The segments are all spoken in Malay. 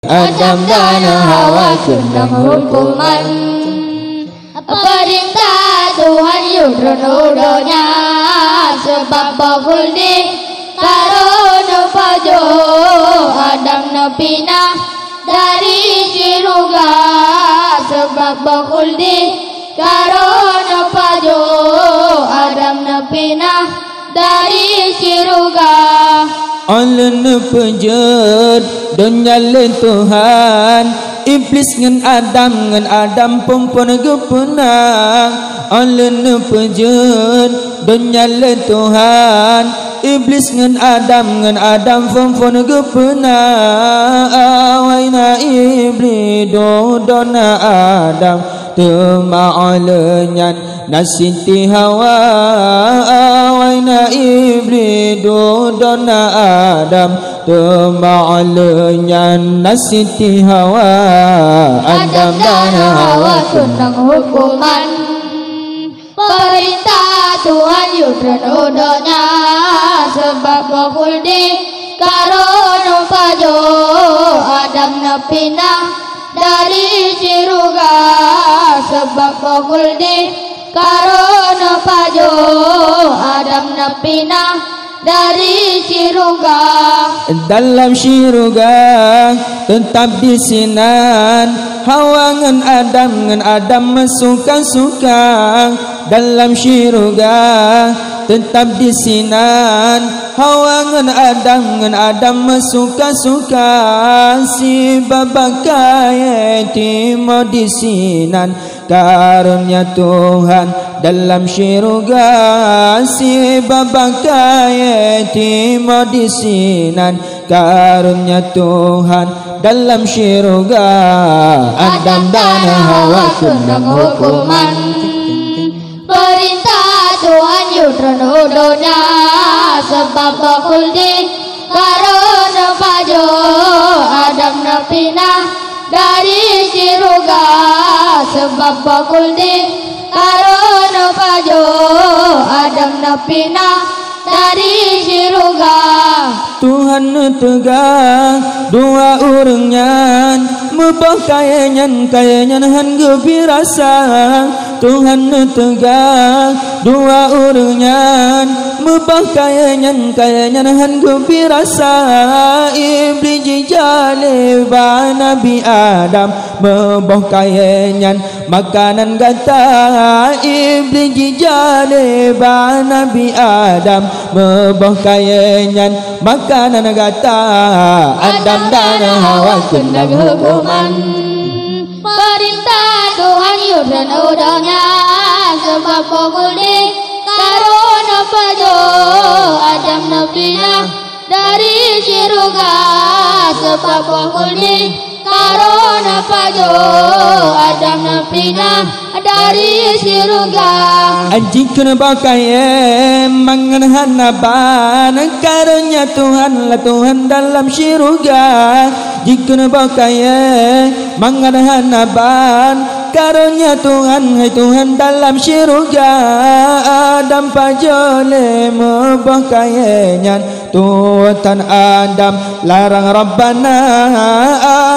Adam dan Hawa tentang hukuman. Perintah Tuhan yudronodonya sebab bakuldi karono pajo Adam nepina dari siruga sebab bakuldi karono pajo Adam nepina dari siruga. Alun pejud dunia Tuhan Iblis ngan Adam pumpun gepunang. Alun pejud dunia Tuhan Iblis ngan Adam pumpun gepunang. Awaina iblis dona Adam tema'alenyan nasiti Hawa. Awaina iblis dona Adam tema'alenyan nasiti Hawa. Adam dan Hawa tentang hukuman. Perintah Tuhan yudronodonya sebab bakuldi karono pajo Adam nepina dari siruga sebab bakuldi karono pajo Adam nepina dari siruga. Dalam siruga tetap disinan Hawa ngan Adam suka-suka. Dalam siruga tetap disinan Hawa ngan Adam suka-suka. Si babakai timo disinan karunia Tuhan dalam siruga. Si babakai timo disinan karunia Tuhan dalam siruga. Adam dan Hawa tentang hukuman. Perintah Tuhan yudronodonya sebab bakuldi karono pajo Adam nepina dari siruga sebab bakuldi karono pajo Adam nepina dari siruga. Tuhan tegak dua urungan mebah kayanyan han gebirasa. Tuhan tegak dua urungan mebah kayanyan han gebirasa. Iblis jijale ba Nabi Adam mebah kayanyan makanan gata. Iblis jijale ba Nabi Adam mebah kayanyan makanan gata. Adam dan Hawa kena hukuman. Perintah Tuhan yudronodonya sebab bakuldi karono pajo Adam nepina dari siruga sebab bakuldi karono pajo Adam nepina dari siruga. Jika pakai mangan hanaban karunia Tuhan lah Tuhan dalam siruga. Jika pakai mangan hanaban karunia Tuhan hai Tuhan dalam siruga. Adam pajole mebah kayanyan Tuhan Adam larang Rabbana.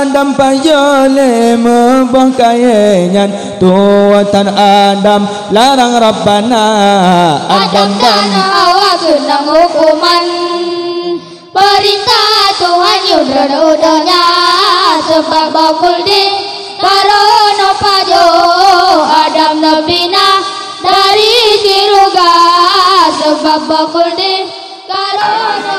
Adam pajole mebah kayanyan Tuhan Adam larang Rabbana. Adam dan Hawa tentang hukuman. Perintah Tuhan yudronodonya sebab bakuldi karono pajo Adam nepina dari siruga sebab bakuldi karono